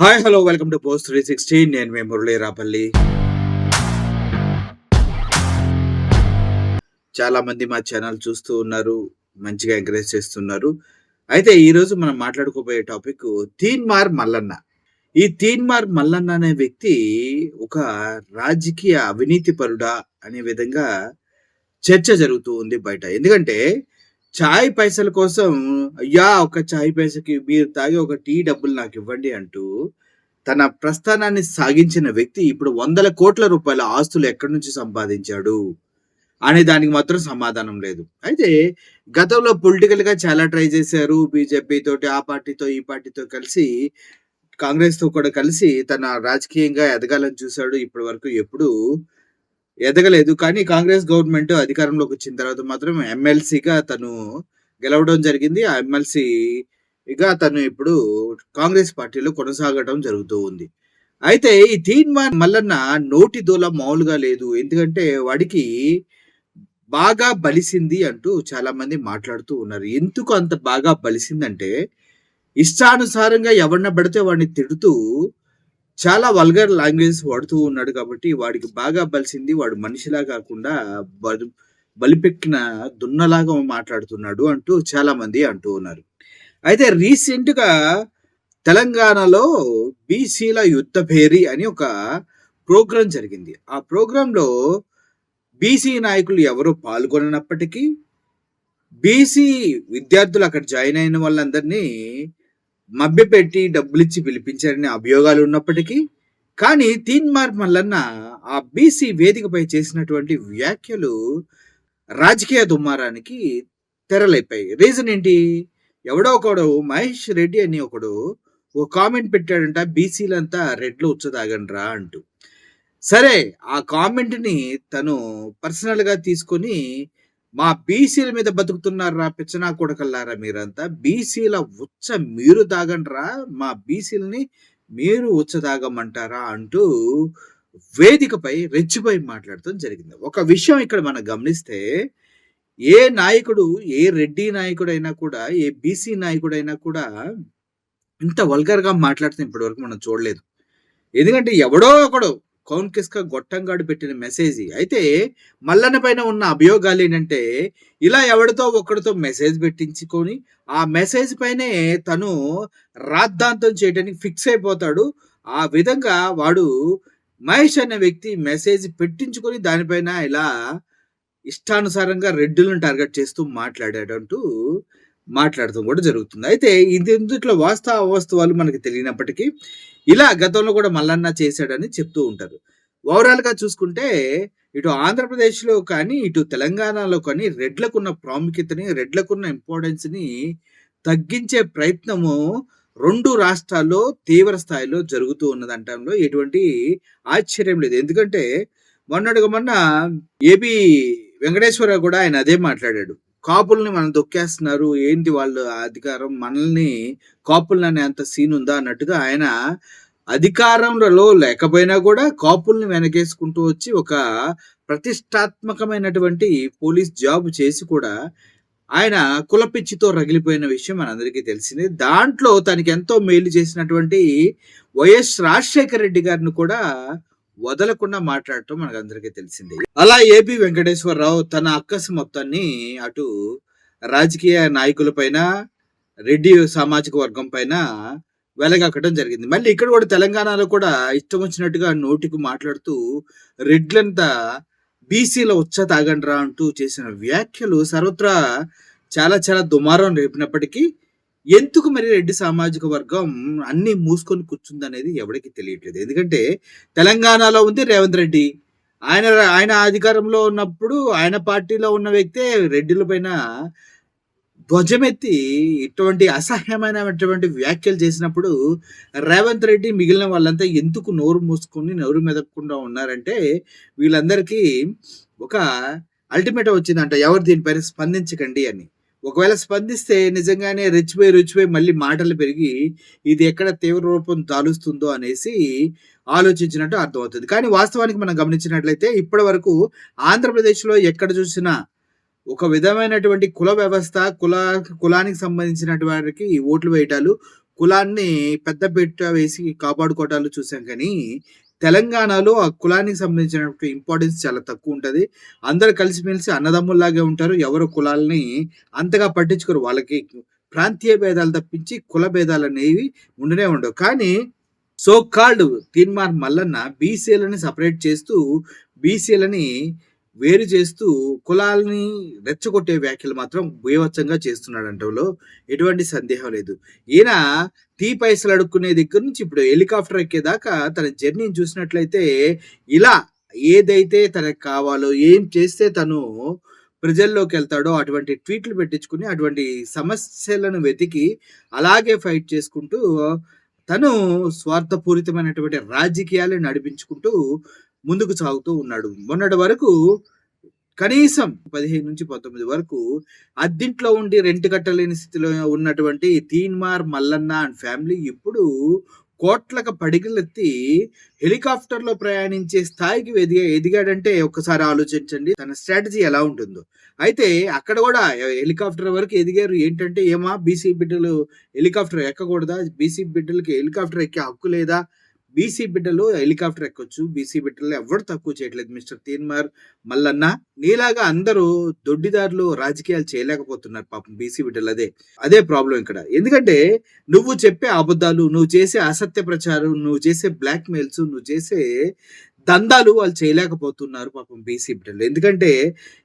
Hi hello welcome to post 360. నేను మీ మురళీ రాపల్లి. చాలా మంది మా ఛానల్ చూస్తూ ఉన్నారు, మంచిగా ఎంకరేజ్ చేస్తున్నారు. అయితే ఈరోజు మనం మాట్లాడుకోబోయే టాపిక్ తీన్మార్ మల్లన్న. ఈ తీన్మార్ మల్లన్న అనే వ్యక్తి ఒక రాజకీయ అవినీతి పరుడా అనే విధంగా చర్చ జరుగుతూ ఉంది బయట. ఎందుకంటే చాయ్ పైసల కోసం అయ్యా ఒక చాయ్ పైసకి మీరు తాగి ఒక టీ డబ్బులు నాకు ఇవ్వండి అంటూ తన ప్రస్థానాన్ని సాగించిన వ్యక్తి ఇప్పుడు వందల కోట్ల రూపాయల ఆస్తులు ఎక్కడి నుంచి సంపాదించాడు అనే దానికి మాత్రం సమాధానం లేదు. అయితే గతంలో పొలిటికల్‌గా చాలా ట్రై చేశారు. బీజేపీ తోటి, ఆ పార్టీతో, ఈ పార్టీతో కలిసి కాంగ్రెస్‌తో కూడా కలిసి తన రాజకీయంగా ఎదగాలని చూసాడు. ఇప్పటి వరకు ఎప్పుడూ ఎదగలేదు. కానీ కాంగ్రెస్ గవర్నమెంట్ అధికారంలోకి వచ్చిన తర్వాత మాత్రం ఎమ్మెల్సీగా తను గెలవడం జరిగింది. ఆ ఎమ్మెల్సీగా తను ఇప్పుడు కాంగ్రెస్ పార్టీలో కొనసాగడం జరుగుతూ ఉంది. అయితే ఈ తీన్మార్ మల్లన్న నోటి దూల మామూలుగా లేదు. ఎందుకంటే వాడికి బాగా బలిసింది అంటూ చాలామంది మాట్లాడుతూ ఉన్నారు. ఎందుకు అంత బాగా బలిసిందంటే ఇష్టానుసారంగా ఎవరిని పడితే వాడిని తిడుతూ చాలా వల్గర్ లాంగ్వేజెస్ వాడుతూ ఉన్నాడు కాబట్టి వాడికి బాగా బలిసింది. వాడు మనిషిలా కాకుండా బలు బలిపెక్కిన దున్నలాగా మాట్లాడుతున్నాడు అంటూ చాలామంది అంటూ ఉన్నారు. అయితే రీసెంట్‌గా తెలంగాణలో బీసీల యుద్ధ భేరి అని ఒక ప్రోగ్రామ్ జరిగింది. ఆ ప్రోగ్రామ్‌లో బీసీ నాయకులు ఎవరు పాల్గొననప్పటికీ, బీసీ విద్యార్థులు అక్కడ జాయిన్ అయిన వాళ్ళందరినీ మభ్యపెట్టి డబ్బులిచ్చి పిలిపించారనే అభియోగాలు ఉన్నప్పటికీ, కానీ తీన్మార్ మల్లన్న ఆ బీసీ వేదికపై చేసినటువంటి వ్యాఖ్యలు రాజకీయ దుమారానికి తెరలేపాయి. రీజన్ ఏంటి? ఎవడో ఒకడు మహేష్ రెడ్డి అని ఒకడు ఓ కామెంట్ పెట్టాడంట, బీసీలంతా రెడ్లు ఉచ్చ తాగండ్రా అంటూ. సరే, ఆ కామెంట్‌ని తను పర్సనల్‌గా తీసుకొని, మా బీసీల మీద బతుకుతున్నార్రా పిచ్చనా కొడకల్లారా మీరంతా. బీసీల ఉచ్చ మీరు తాగండ్రా, మా బీసీలని మీరు ఉచ్చ తాగమంటారా అంటూ వేదికపై రెచ్చిపోయి మాట్లాడటం జరిగింది. ఒక విషయం ఇక్కడ మనం గమనిస్తే, ఏ నాయకుడు, ఏ రెడ్డి నాయకుడైనా కూడా, ఏ బీసీ నాయకుడైనా కూడా ఇంత వల్గర్‌గా మాట్లాడటం ఇప్పటివరకు మనం చూడలేదు. ఎందుకంటే ఎవడో ఒకడు కౌన్ కిస్క గొట్టంగాడు పెట్టిన మెసేజ్. అయితే మల్లన్న పైన ఉన్న అభియోగాలు ఏంటంటే, ఇలా ఎవడితో ఒకడితో మెసేజ్ పెట్టించుకొని ఆ మెసేజ్ పైనే తను రాద్ధాంతం చేయడానికి ఫిక్స్ అయిపోతాడు. ఆ విధంగా వాడు మహేష్ అనే వ్యక్తి మెసేజ్ పెట్టించుకొని దానిపైన ఇలా ఇష్టానుసారంగా రెడ్డులను టార్గెట్ చేస్తూ మాట్లాడాడంటూ మాట్లాడటం కూడా జరుగుతుంది. అయితే ఇందుట్లో వాస్తవ అవాస్తవాలు మనకు తెలియనప్పటికీ ఇలా గతంలో కూడా మల్లన్న చేశాడని చెప్తూ ఉంటారు. ఓవరాల్‌గా చూసుకుంటే ఇటు ఆంధ్రప్రదేశ్‌లో కానీ, ఇటు తెలంగాణలో కానీ రెడ్లకున్న ప్రాముఖ్యతని, రెడ్లకున్న ఇంపార్టెన్స్‌ని తగ్గించే ప్రయత్నము 2 రాష్ట్రాల్లో తీవ్ర స్థాయిలో జరుగుతూ ఉన్నదనటంలో ఎటువంటి ఆశ్చర్యం లేదు. ఎందుకంటే మొన్నటిగా మొన్న ఏబీ వెంకటేశ్వరరావు కూడా ఆయన అదే మాట్లాడాడు. కాపుల్ని మనం తొక్కేస్తున్నారు. ఏంటి వాళ్ళ అధికారం, మనల్ని కాపుల్ని అనేంత సీన్ ఉందా అన్నట్టుగా ఆయన అధికారంలో లేకపోయినా కూడా కాపుల్ని వెనకేసుకుంటూ వచ్చి ఒక ప్రతిష్టాత్మకమైనటువంటి పోలీస్ జాబ్ చేసి కూడా ఆయన కులపిచ్చితో రగిలిపోయిన విషయం మనందరికీ తెలిసిందే. దాంట్లో తనకి ఎంతో మేలు చేసినటువంటి వైఎస్ రాజశేఖర రెడ్డి గారిని కూడా వదలకుండా మాట్లాడటం మనకందరికీ తెలిసిందే. అలా ఏబీ వెంకటేశ్వరరావు తన అక్కసు మొత్తాన్ని అటు రాజకీయ నాయకుల పైన, రెడ్డి సామాజిక వర్గం పైన వెలగక్కడం జరిగింది. మళ్ళీ ఇక్కడ కూడా తెలంగాణలో కూడా ఇష్టం వచ్చినట్టుగా నోటికి మాట్లాడుతూ రెడ్లంతా బీసీల ఉచ్చ తాగండ్రా అంటూ చేసిన వ్యాఖ్యలు సర్వత్రా చాలా చాలా దుమారం రేపినప్పటికీ ఎందుకు మరి రెడ్డి సామాజిక వర్గం అన్నీ మూసుకొని కూర్చుందనేది ఎవడికి తెలియట్లేదు. ఎందుకంటే తెలంగాణలో ఉంది రేవంత్ రెడ్డి. ఆయన ఆయన అధికారంలో ఉన్నప్పుడు ఆయన పార్టీలో ఉన్న వ్యక్తే రెడ్డిల పైన ధ్వజమెత్తి ఇటువంటి అసహ్యమైనటువంటి వ్యాఖ్యలు చేసినప్పుడు రేవంత్ రెడ్డి మిగిలిన వాళ్ళంతా ఎందుకు నోరు మూసుకొని నోరు మెదపకుండా ఉన్నారంటే వీళ్ళందరికీ ఒక అల్టిమేటం వచ్చిందంట, ఎవరు దీనిపైన స్పందించకండి అని. ఒకవేళ స్పందిస్తే నిజంగానే రెచ్చిపోయి మళ్ళీ మాటలు పెరిగి ఇది ఎక్కడ తీవ్ర రూపం దాలుస్తుందో అనేసి ఆలోచించినట్టు అర్థమవుతుంది. కానీ వాస్తవానికి మనం గమనించినట్లయితే ఇప్పటి వరకు ఆంధ్రప్రదేశ్లో ఎక్కడ చూసినా ఒక విధమైనటువంటి కుల వ్యవస్థ, కులానికి సంబంధించినటువంటి వారికి ఓట్లు వేయటాలు, కులాన్ని పెద్ద పీట వేసి కాపాడుకోవటాలు చూసాం కానీ, తెలంగాణలో ఆ కులానికి సంబంధించినటువంటి ఇంపార్టెన్స్ చాలా తక్కువుంటది. అందరూ కలిసిమెలిసి అన్నదమ్ముల్లాగే ఉంటారు. ఎవరు కులాల్ని అంతగా పట్టించుకోరు. వాళ్ళకి ప్రాంతీయ భేదాలు తప్పించి కుల భేదాలనేవి ఉండనే ఉండవు. కానీ సో కాల్డ్ తీన్మార్ మల్లన్న బీసీలని సెపరేట్ చేస్తూ, బీసీలని వేరు చేస్తూ, కులాలని రెచ్చగొట్టే వ్యాఖ్యలు మాత్రం బీభత్సంగా చేస్తున్నాడంటంలో ఎటువంటి సందేహం లేదు. ఈయన టీ పైసలు అడుక్కునే దగ్గర నుంచి ఇప్పుడు హెలికాప్టర్ ఎక్కేదాకా తన జర్నీని చూసినట్లయితే ఇలా ఏదైతే తనకు కావాలో, ఏం చేస్తే తను ప్రజల్లోకెళ్తాడో అటువంటి ట్వీట్లు పెట్టించుకుని, అటువంటి సమస్యలను వెతికి అలాగే ఫైట్ చేసుకుంటూ తను స్వార్థపూరితమైనటువంటి రాజకీయాలు నడిపించుకుంటూ ముందుకు సాగుతూ ఉన్నాడు. మొన్నటి వరకు కనీసం 15-19 వరకు అద్దింట్లో ఉండి రెంట్ కట్టలేని స్థితిలో ఉన్నటువంటి తీన్మార్ మల్లన్న అండ్ ఫ్యామిలీ ఇప్పుడు కోట్లకు పడిగలెత్తి హెలికాప్టర్‌లో ప్రయాణించే స్థాయికి ఎదిగాడంటే ఒక్కసారి ఆలోచించండి. తన స్ట్రాటజీ ఎలా ఉంటుందో. అయితే అక్కడ గూడా హెలికాప్టర్ వరకు ఎదిగారు. ఏంటంటే ఏమా బీసీ బిడ్డలు హెలికాప్టర్ ఎక్కకూడదా? బీసీ బిడ్డలకి హెలికాప్టర్ ఎక్కే హక్కు లేదా? బీసీ బిడ్డలు హెలికాప్టర్ ఎక్కొచ్చు. బీసీ బిడ్డల్ని ఎవ్వడు తక్కువ చేయట్లేదు మిస్టర్ తీన్మార్ మల్లన్న. నీలాగా అందరూ దొడ్డిదారులు రాజకీయాలు చేయలేకపోతున్నారు పాపం బీసీ బిడ్డలు. అదే ప్రాబ్లమ్ ఇక్కడ. ఎందుకంటే నువ్వు చెప్పే అబద్ధాలు, నువ్వు చేసే అసత్య ప్రచారం, నువ్వు చేసే బ్లాక్ మెయిల్స్, నువ్వు చేసే దందాలు వాళ్ళు చేయలేకపోతున్నారు పాపం బీసీ బిడ్డలు. ఎందుకంటే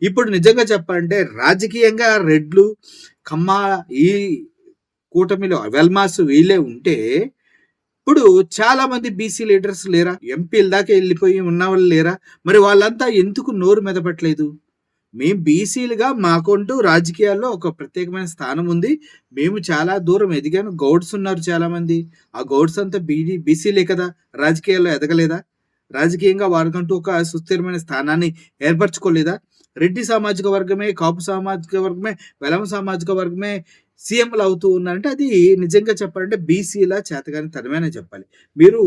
ఇప్పుడు నిజంగా చెప్పాలంటే రాజకీయంగా రెడ్లు, కమ్మ ఈ కూటమిలో వెల్మాస్ వీళ్ళే ఉంటే ఇప్పుడు చాలా మంది బీసీ లీడర్స్ లేరా? ఎంపీల దాకా వెళ్ళిపోయి ఉన్నవాళ్ళు లేరా? మరి వాళ్ళంతా ఎందుకు నోరు మెదపట్లేదు? మేము బీసీలుగా మాకంటూ రాజకీయాల్లో ఒక ప్రత్యేకమైన స్థానం ఉంది. మేము చాలా దూరం ఎదిగాను. గౌడ్స్ ఉన్నారు చాలా మంది. ఆ గౌడ్స్ అంతా బీసీలే కదా! రాజకీయాల్లో ఎదగలేదా? రాజకీయంగా వారికంటూ ఒక సుస్థిరమైన స్థానాన్ని ఏర్పరచుకోలేదా? రెడ్డి సామాజిక వర్గమే, కాపు సామాజిక వర్గమే, వెలమ సామాజిక వర్గమే సీఎంలు అవుతూ ఉన్నారంటే అది నిజంగా చెప్పాలంటే బీసీల చేతగాని తనమేనే చెప్పాలి. మీరు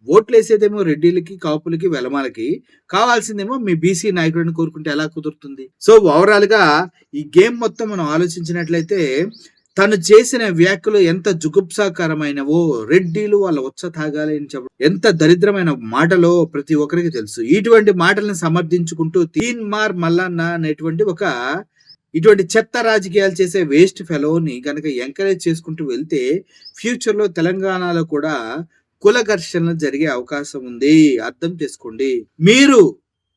ఓట్లేసేదేమో రెడ్డిలకి, కాపులకి, వెలమాలకి. కావాల్సిందేమో మీ బీసీ నాయకుడిని కోరుకుంటే ఎలా కుదురుతుంది? సో ఓవరాల్‌గా ఈ గేమ్ మొత్తం మనం ఆలోచించినట్లయితే తను చేసిన వ్యాఖ్యలు ఎంత జుగుప్సాకరమైనవో, రెడ్డిలు వాళ్ళ ఉచ్చ తాగాలి అని చెప్పడం ఎంత దరిద్రమైన మాటలో ప్రతి ఒక్కరికి తెలుసు. ఇటువంటి మాటలను సమర్థించుకుంటూ తీన్మార్ మల్లన్న అనేటువంటి ఇటువంటి చెత్త రాజకీయాలు చేసే వేస్ట్ ఫెలోని గనక ఎంకరేజ్ చేసుకుంటూ వెళ్తే ఫ్యూచర్‌లో తెలంగాణలో కూడా కుల ఘర్షణలు జరిగే అవకాశం ఉంది. అర్థం చేసుకోండి. మీరు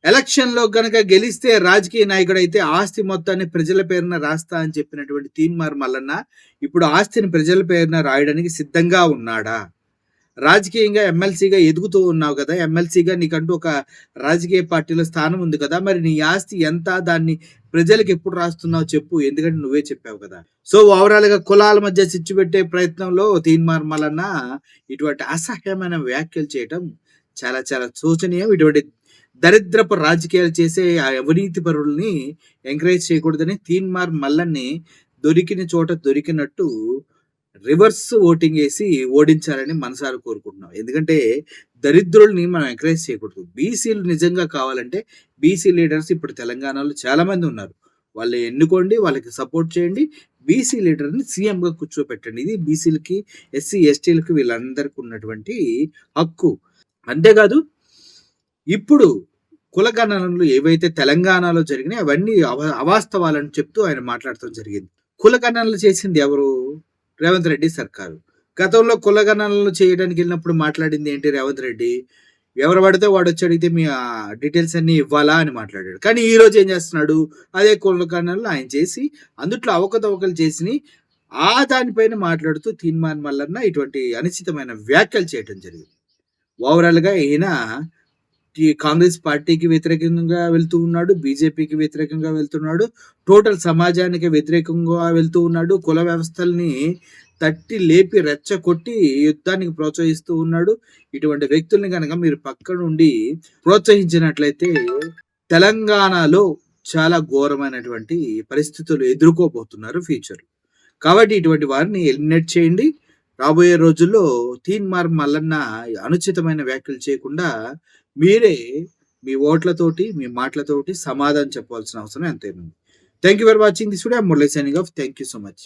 ఎలక్షన్‌లో గనక గెలిస్తే రాజకీయ నాయకుడైతే ఆస్తి మొత్తాన్ని ప్రజల పేరున రాస్తా అని చెప్పినటువంటి తీన్మార్ మల్లన్న ఇప్పుడు ఆస్తిని ప్రజల పేరున రాయడానికి సిద్ధంగా ఉన్నాడా? రాజకీయంగా ఎమ్మెల్సీగా ఎదుగుతూ ఉన్నావు కదా! ఎమ్మెల్సీగా నీకంటూ ఒక రాజకీయ పార్టీలో స్థానం ఉంది కదా! మరి నీ ఆస్తి ఎంత? దాన్ని ప్రజలకు ఎప్పుడు రాస్తున్నావు చెప్పు. ఎందుకంటే నువ్వే చెప్పావు కదా! సో ఓవరాల్‌గా కులాల మధ్య చిచ్చు పెట్టే ప్రయత్నంలో తీన్మార్ మల్లన్న ఇటువంటి అసహ్యమైన వ్యాఖ్యలు చేయటం చాలా చాలా శోచనీయం. ఇటువంటి దరిద్రపు రాజకీయాలు చేసే ఆ అవినీతి పరుల్ని ఎంకరేజ్ చేయకూడదని తీన్మార్ మల్లన్ని దొరికిన చోట దొరికినట్టు రివర్స్ ఓటింగ్ ఏసి ఓడించాలని మనసారా కోరుకుంటున్నాం. ఎందుకంటే దరిద్రుల్ని మనం ఎంకరేజ్ చేయకూడదు. బీసీలు నిజంగా కావాలంటే బీసీ లీడర్స్ ఇప్పుడు తెలంగాణలో చాలా మంది ఉన్నారు. వాళ్ళని ఎన్నుకోండి, వాళ్ళకి సపోర్ట్ చేయండి. బీసీ లీడర్‌ని సీఎంగా కూర్చోపెట్టండి. ఇది బీసీలకి, ఎస్సీ, ఎస్టీలకి వీళ్ళందరికీ ఉన్నటువంటి హక్కు. అంతేకాదు ఇప్పుడు కులగణనలు ఏవైతే తెలంగాణలో జరిగినాయో అవన్నీ అవాస్తవాలని చెప్తూ ఆయన మాట్లాడటం జరిగింది. కులగణనలు చేసింది ఎవరు? రేవంత్ రెడ్డి సర్కారు. గతంలో కులగణనలు చేయడానికి వెళ్ళినప్పుడు మాట్లాడింది ఏంటి రేవంత్ రెడ్డి? ఎవరు పడితే వాడొచ్చి అడిగితే మీ డీటెయిల్స్ అన్నీ ఇవ్వాలా అని మాట్లాడాడు. కానీ ఈ రోజు ఏం చేస్తున్నాడు? అదే కులగణనలు ఆయన చేసి అందుట్లో అవకతవకలు చేసినయి దానిపైన మాట్లాడుతూ తీన్మార్ మల్లన్న ఇటువంటి అనుచితమైన వ్యాఖ్యలు చేయటం జరిగింది. ఓవరాల్‌గా ఈయన కాంగ్రెస్ పార్టీకి వ్యతిరేకంగా వెళ్తూ ఉన్నాడు. బీజేపీకి వ్యతిరేకంగా వెళ్తున్నాడు. టోటల్ సమాజానికి వ్యతిరేకంగా వెళ్తూ ఉన్నాడు. కుల వ్యవస్థల్ని తట్టి లేపి రెచ్చగొట్టి యుద్ధానికి ప్రోత్సహిస్తూ ఉన్నాడు. ఇటువంటి వ్యక్తుల్ని గనక మీరు పక్కనుండి ప్రోత్సహించినట్లయితే తెలంగాణలో చాలా ఘోరమైనటువంటి పరిస్థితులు ఎదుర్కోబోతున్నారు ఫ్యూచర్. కాబట్టి ఇటువంటి వారిని ఎలిమినేట్ చేయండి. రాబోయే రోజుల్లో తీన్మార్ మల్లన్న అనుచితమైన వ్యాఖ్యలు చేయకుండా మీరే మీ ఓట్లతోటి, మీ మాటలతోటి సమాధానం చెప్పాల్సిన అవసరం ఎంతైనా ఉంది. Thank you for watching this video. I am Murali signing off. Thank you so much.